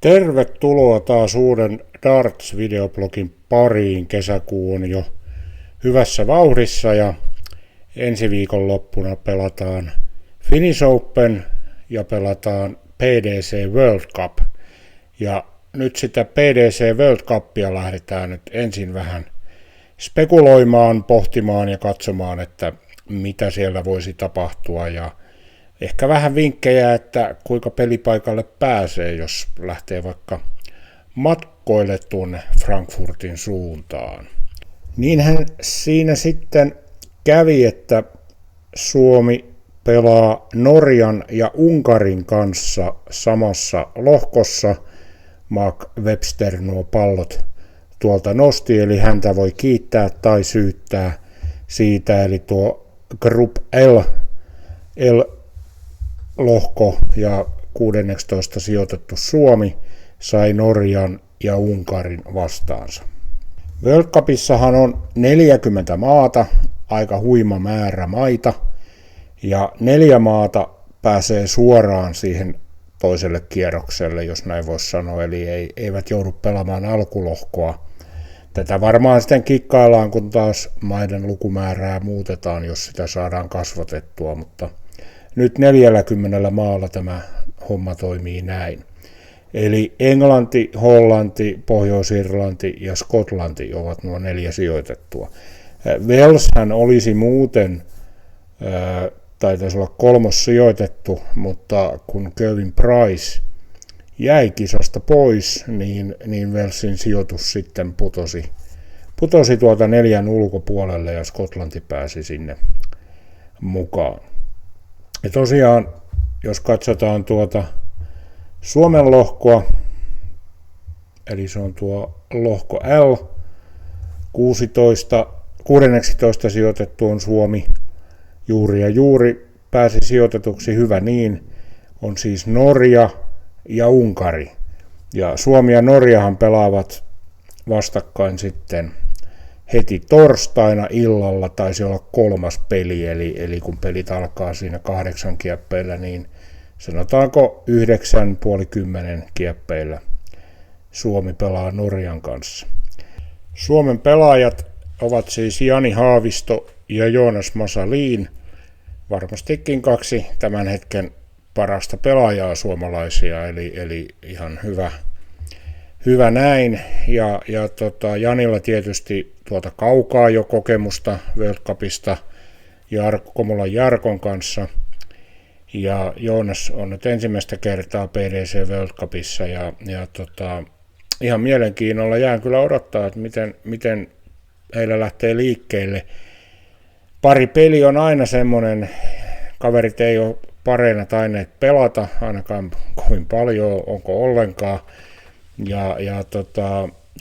Tervetuloa taas uuden Darts-videoblogin pariin. Kesäkuu on jo hyvässä vauhdissa ja ensi viikon loppuna pelataan Finnish Open ja pelataan PDC World Cup. Ja nyt sitä PDC World Cupia lähdetään nyt ensin vähän spekuloimaan, pohtimaan ja katsomaan, että mitä siellä voisi tapahtua ja ehkä vähän vinkkejä, että kuinka pelipaikalle pääsee, jos lähtee vaikka matkoille tuonne Frankfurtin suuntaan. Niinhän siinä sitten kävi, että Suomi pelaa Norjan ja Unkarin kanssa samassa lohkossa. Mark Webster nuo pallot tuolta nosti, eli häntä voi kiittää tai syyttää siitä, eli tuo Group L-lohko ja 16 sijoitettu Suomi sai Norjan ja Unkarin vastaansa. World Cupissahan on 40 maata, aika huima määrä maita, ja 4 maata pääsee suoraan siihen toiselle kierrokselle, jos näin voisi sanoa, eli eivät joudu pelaamaan alkulohkoa. Tätä varmaan sitten kikkaillaan, kun taas maiden lukumäärää muutetaan, jos sitä saadaan kasvatettua, mutta nyt 40 maalla tämä homma toimii näin. Eli Englanti, Hollanti, Pohjois-Irlanti ja Skotlanti ovat nuo 4 sijoitettua. Waleshän olisi muuten, taitaisi olla 3. sijoitettu, mutta kun Kevin Price jäi kisasta pois, niin Walesin sijoitus sitten putosi tuolta 4 ulkopuolelle ja Skotlanti pääsi sinne mukaan. Ja tosiaan, jos katsotaan tuota Suomen lohkoa, eli se on tuo lohko L, 16 sijoitettu on Suomi, juuri pääsi sijoitetuksi, hyvä niin, on siis Norja ja Unkari. Ja Suomi ja Norjahan pelaavat vastakkain sitten heti torstaina illalla, taisi olla 3. peli, eli kun pelit alkaa siinä 8 kieppeillä, niin sanotaanko 9:30 kieppeillä Suomi pelaa Norjan kanssa. Suomen pelaajat ovat siis Jani Haavisto ja Joonas Masalin, varmastikin 2 tämän hetken parasta pelaajaa suomalaisia, eli ihan hyvä näin. Ja Janilla tietysti tuota kaukaa jo kokemusta World Cupista Komolan Jarkon kanssa. Ja Joonas on nyt ensimmäistä kertaa PDC World Cupissa ja ihan mielenkiinnolla jään kyllä odottaa, että miten heillä lähtee liikkeelle. Pari peli on aina semmoinen, kaverit ei ole pareina tainneet pelata, ainakaan kovin paljon, onko ollenkaan. Ja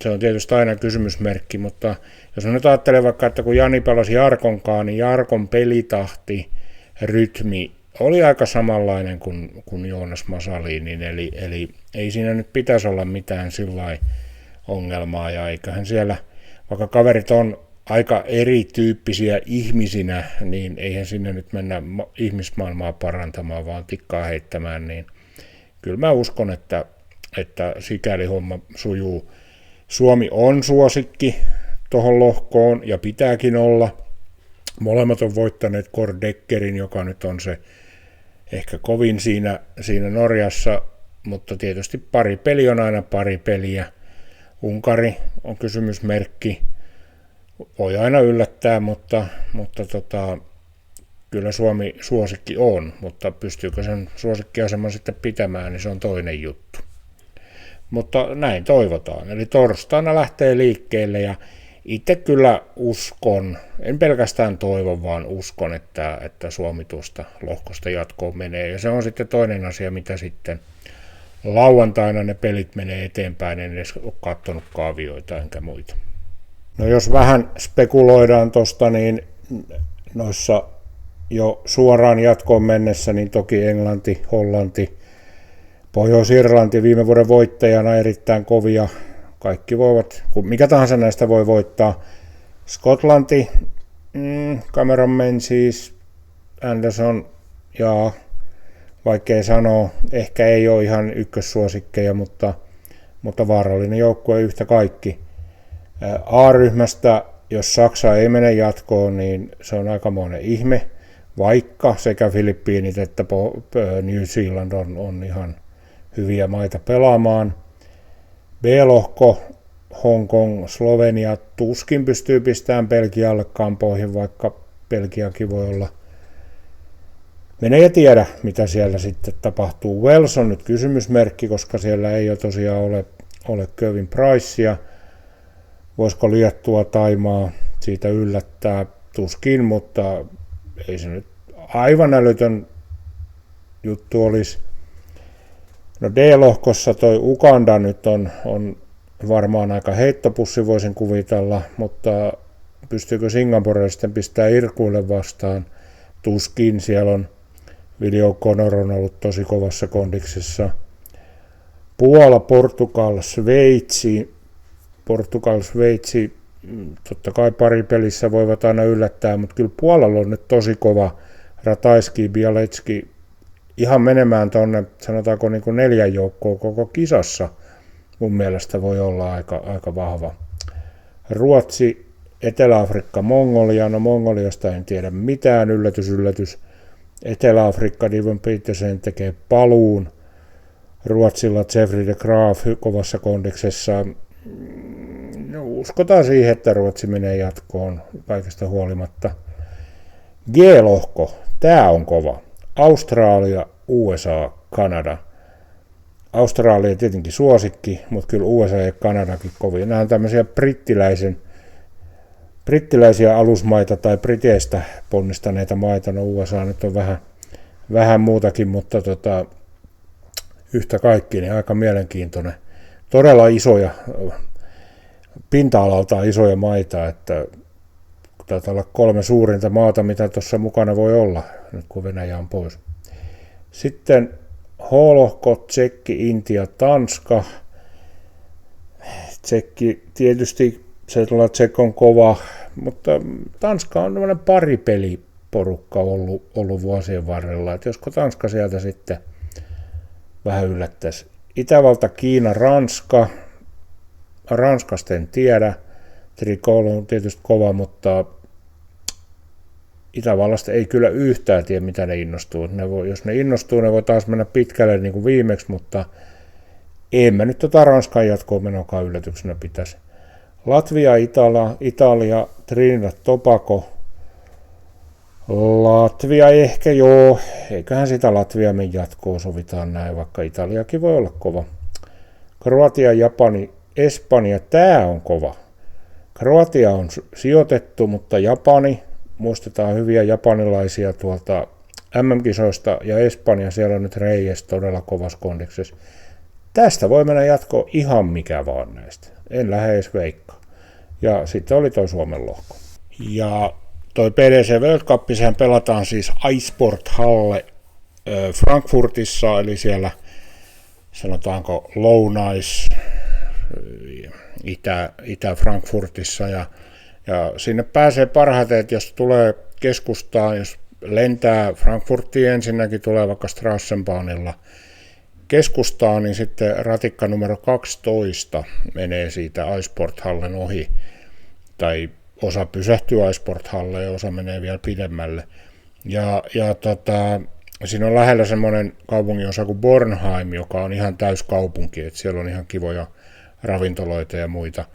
se on tietysti aina kysymysmerkki, mutta jos nyt ajattelee vaikka, että kun Jani pelasi Jarkonkaan, niin Jarkon pelitahti, rytmi oli aika samanlainen kuin Joonas Masalinin, eli ei siinä nyt pitäisi olla mitään sillai ongelmaa, ja eiköhän siellä, vaikka kaverit on aika erityyppisiä ihmisinä, niin eihän sinne nyt mennä ihmismaailmaa parantamaan, vaan tikkaa heittämään, niin kyllä mä uskon, että sikäli homma sujuu. Suomi on suosikki tuohon lohkoon ja pitääkin olla. Molemmat on voittaneet Kordeckerin, joka nyt on se ehkä kovin siinä Norjassa, mutta tietysti pari peli on aina pari peliä. Unkari on kysymysmerkki, voi aina yllättää, mutta kyllä Suomi suosikki on, mutta pystyykö sen suosikkiaseman sitten pitämään, niin se on toinen juttu. Mutta näin toivotaan. Eli torstaina lähtee liikkeelle ja itse kyllä uskon, en pelkästään toivon, vaan uskon, että Suomi tuosta lohkosta jatkoon menee. Ja se on sitten toinen asia, mitä sitten lauantaina ne pelit menee eteenpäin, en edes ole katsonut kaavioita enkä muita. No jos vähän spekuloidaan tuosta, niin noissa jo suoraan jatkoon mennessä, niin toki Englanti, Hollanti, Pohjois-Irlanti viime vuoden voittajana erittäin kovia. Kaikki voivat, mikä tahansa näistä voi voittaa. Skotlanti, Cameron Menzies, Anderson ja vaikea sanoa, ehkä ei ole ihan ykkössuosikkeja, mutta mutta vaarallinen joukkue yhtä kaikki. A-ryhmästä, jos Saksa ei mene jatkoon, niin se on aikamoinen ihme, vaikka sekä Filippiinit että New Zealand on ihan hyviä maita pelaamaan. B-lohko, Hongkong, Slovenia tuskin pystyy pistämään Belgialle kampoihin, vaikka Belgiakin voi olla. Mene ja tiedä, mitä siellä sitten tapahtuu. Wales on nyt kysymysmerkki, koska siellä ei ole tosiaan ole Kevin Pricea. Voisiko Liettua Taimaa siitä yllättää? Tuskin, mutta ei se nyt aivan älytön juttu olisi. No D-lohkossa toi Uganda nyt on varmaan aika heittopussi, voisin kuvitella, mutta pystyykö Singapore sitten pistää Irkuille vastaan? Tuskin, siellä on Video Connor on ollut tosi kovassa kondiksessa. Puola, Portugal, Sveitsi, totta kai pari pelissä voivat aina yllättää, mutta kyllä Puolalla on nyt tosi kova Ratajski, Bialecki, ihan menemään tuonne, sanotaanko niin kuin 4 joukkoa koko kisassa, mun mielestä voi olla aika vahva. Ruotsi, Etelä-Afrikka, Mongolia, no Mongoliasta en tiedä mitään, yllätys. Etelä-Afrikka, Devon Petersen tekee paluun. Ruotsilla Jeffrey de Graaf kovassa kondiksessa. No, uskotaan siihen, että Ruotsi menee jatkoon kaikesta huolimatta. G-lohko, tää on kova. Australia, USA, Kanada. Australia tietenkin suosikki, mutta kyllä USA ja Kanadakin kovin. Nämä on tämmöisiä brittiläisiä alusmaita tai Briteistä ponnistaneita maita. No USA nyt on vähän muutakin, mutta yhtä kaikki niin aika mielenkiintoinen. Todella isoja, pinta-alaltaan isoja maita, että taitaa olla 3 suurinta maata, mitä tuossa mukana voi olla, nyt kun Venäjä on pois. Sitten H-lohko, Tsekki, Intia, Tanska. Tsekki tietysti, Tsek on kova, mutta Tanska on tämmöinen paripeliporukka ollut vuosien varrella, että josko Tanska sieltä sitten vähän yllättäisi. Itävalta, Kiina, Ranska. Ranskasta en tiedä. Tricol on tietysti kova, mutta Itävallasta ei kyllä yhtään tiedä, mitä ne innostuu. Jos ne innostuu, ne voi taas mennä pitkälle niin kuin viimeksi, mutta en mä nyt Ranskan jatkoon menokaan yllätyksenä pitäisi. Latvia, Italia, Trinidad, Tobago. Latvia ehkä joo, eiköhän sitä Latvia men jatkoon sovitaan näin, vaikka Italiakin voi olla kova. Kroatia, Japani, Espanja, tää on kova. Kroatia on sijoitettu, mutta Japani, muistetaan hyviä japanilaisia tuolta MM-kisoista, ja Espanja, siellä on nyt Reyes todella kovassa kondiksessa. Tästä voi mennä jatkoon ihan mikä vaan näistä. En lähde edes veikkaa. Ja sitten oli toi Suomen lohko. Ja toi PDC World Cup, sehän pelataan siis iSport Halle Frankfurtissa, eli siellä sanotaanko lounais Itä-Frankfurtissa, ja sinne pääsee parhaiten, että jos tulee keskustaan, jos lentää Frankfurtiin ensinnäkin, tulee vaikka Strassenbahnilla keskustaan, niin sitten ratikka numero 12 menee siitä iSport-hallen ohi, tai osa pysähtyy iSport-halleen ja osa menee vielä pidemmälle. Ja siinä on lähellä semmoinen kaupunginosa kuin Bornheim, joka on ihan täyskaupunki, että siellä on ihan kivoja ravintoloita ja muita.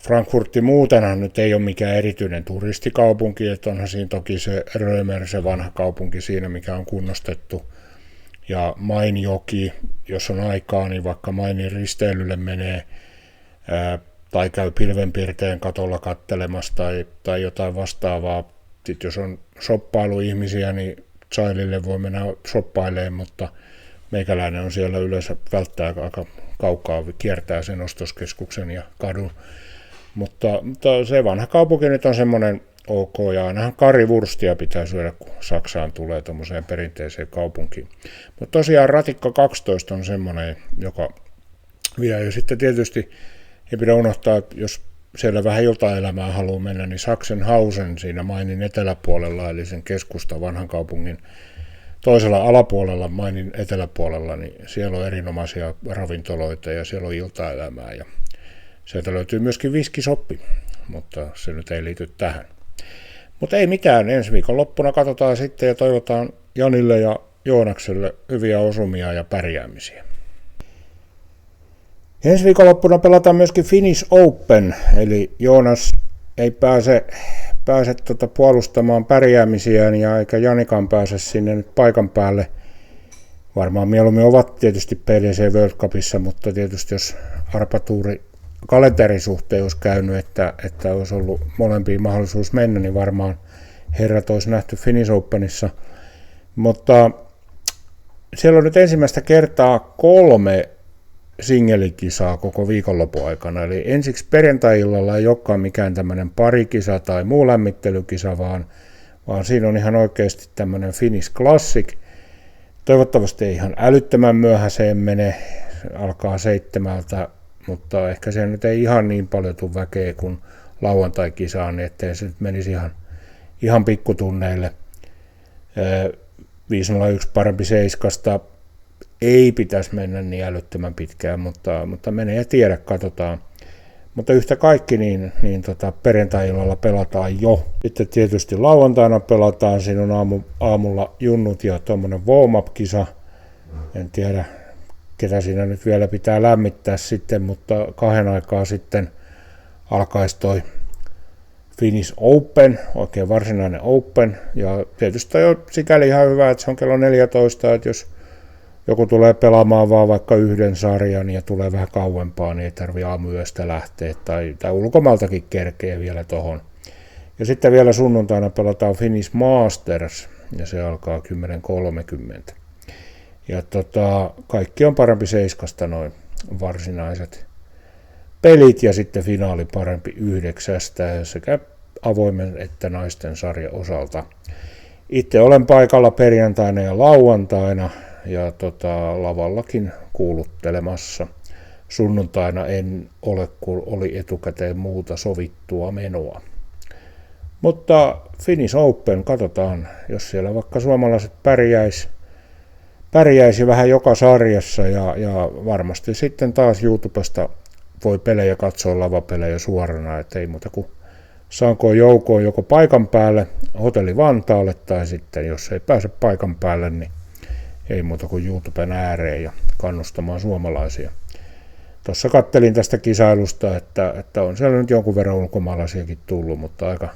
Frankfurtti muutenhan nyt ei ole mikään erityinen turistikaupunki, että onhan siinä toki se Römer, se vanha kaupunki siinä, mikä on kunnostettu. Ja Mainjoki, jos on aikaa, niin vaikka Mainin risteilylle menee tai käy pilvenpiirteen katolla kattelemassa tai jotain vastaavaa. Sitten jos on shoppailuihmisiä, niin Chailille voi mennä shoppailemaan, mutta meikäläinen on siellä yleensä välttää aika kaukaa, kiertää sen ostoskeskuksen ja kadun. Mutta se vanha kaupunki nyt on semmoinen ok, ja ainahan karivurstia pitää syödä, kun Saksaan tulee tuommoiseen perinteiseen kaupunkiin. Mutta tosiaan ratikka 12 on semmoinen, joka vie. Ja sitten tietysti ei pidä unohtaa, että jos siellä vähän iltaelämää haluaa mennä, niin Sachsenhausen siinä Mainin eteläpuolella, eli sen keskusta vanhan kaupungin toisella alapuolella, mainin eteläpuolella, niin siellä on erinomaisia ravintoloita ja siellä on iltaelämää ja sieltä löytyy myöskin viskisoppi, mutta se nyt ei liity tähän. Mutta ei mitään, ensi viikon loppuna katsotaan sitten ja toivotaan Janille ja Joonakselle hyviä osumia ja pärjäämisiä. Ensi viikonloppuna pelataan myöskin Finnish Open, eli Joonas ei pääse puolustamaan pärjäämisiään ja eikä Janikaan pääse sinne nyt paikan päälle. Varmaan mieluummin ovat tietysti PDC World Cupissa, mutta tietysti jos arpatuuri kalenterisuhteen olisi käynyt, että olisi ollut molempiin mahdollisuus mennä, niin varmaan herrat olisi nähty Finnish Openissa. Mutta siellä on nyt ensimmäistä kertaa 3 singelikisaa koko viikonlopun aikana. Eli ensiksi perjantai-illalla ei olekaan mikään tämmöinen parikisa tai muu lämmittelykisa, vaan siinä on ihan oikeasti tämmöinen Finnish Classic. Toivottavasti ei ihan älyttömän myöhäiseen mene, alkaa 7, mutta ehkä se nyt ei ihan niin paljon tule väkeä kuin lauantai-kisaan, niin ettei se nyt menisi ihan pikkutunneille. 501 parempi 7 ei pitäisi mennä niin älyttömän pitkään, mutta menee ja tiedä, katsotaan. Mutta yhtä kaikki, niin perjantai-illalla pelataan jo. Sitten tietysti lauantaina pelataan, siinä on aamulla junnut ja tuommoinen warm-up-kisa. En tiedä, ketä siinä nyt vielä pitää lämmittää sitten, mutta 2 aikaa sitten alkaisi toi Finnish Open, oikein varsinainen Open. Ja tietysti on sikäli ihan hyvä, että se on kello 14, että jos joku tulee pelaamaan vaan vaikka yhden sarjan ja tulee vähän kauempaa, niin ei tarvitse aamuyöstä lähteä tai ulkomaltakin kerkeä vielä tohon. Ja sitten vielä sunnuntaina pelataan Finnish Masters ja se alkaa 10.30. Ja kaikki on parempi 7 noin varsinaiset pelit ja sitten finaali parempi 9 sekä avoimen että naisten sarjan osalta. Itse olen paikalla perjantaina ja lauantaina ja lavallakin kuuluttelemassa. Sunnuntaina en ole, kun oli etukäteen muuta sovittua menoa. Mutta Finnish Open, katsotaan, jos siellä vaikka suomalaiset pärjäisi vähän joka sarjassa ja varmasti sitten taas YouTubesta voi pelejä katsoa, lavapelejä suorana, että ei muuta kuin saanko joukoon joko paikan päälle, hotelli Vantaalle tai sitten jos ei pääse paikan päälle, niin ei muuta kuin YouTuben ääreen ja kannustamaan suomalaisia. Tuossa kattelin tästä kisailusta, että on siellä nyt jonkun verran ulkomaalaisiakin tullut, mutta aika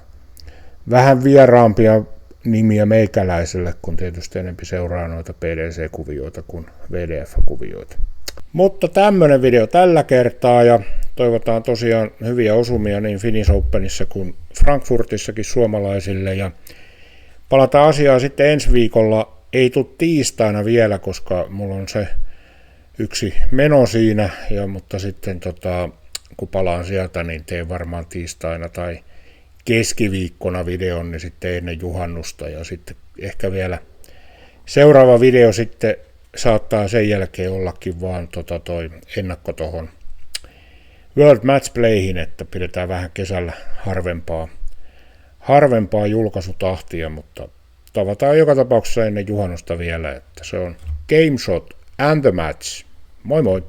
vähän vieraampia nimiä meikäläiselle, kun tietysti enemmän seuraa noita PDC-kuvioita kuin VDF-kuvioita. Mutta tämmöinen video tällä kertaa ja toivotaan tosiaan hyviä osumia niin Finnish Openissa kuin Frankfurtissakin suomalaisille ja palataan asiaan sitten ensi viikolla. Ei tule tiistaina vielä, koska mulla on se yksi meno siinä, mutta sitten kun palaan sieltä, niin teen varmaan tiistaina tai keskiviikkona videon, niin sitten ennen juhannusta ja sitten ehkä vielä seuraava video sitten saattaa sen jälkeen ollakin vaan toi ennakko tuohon World Match Playhin, että pidetään vähän kesällä harvempaa julkaisutahtia, mutta tavataan joka tapauksessa ennen juhannusta vielä, että se on Game Shot and the Match. Moi moi!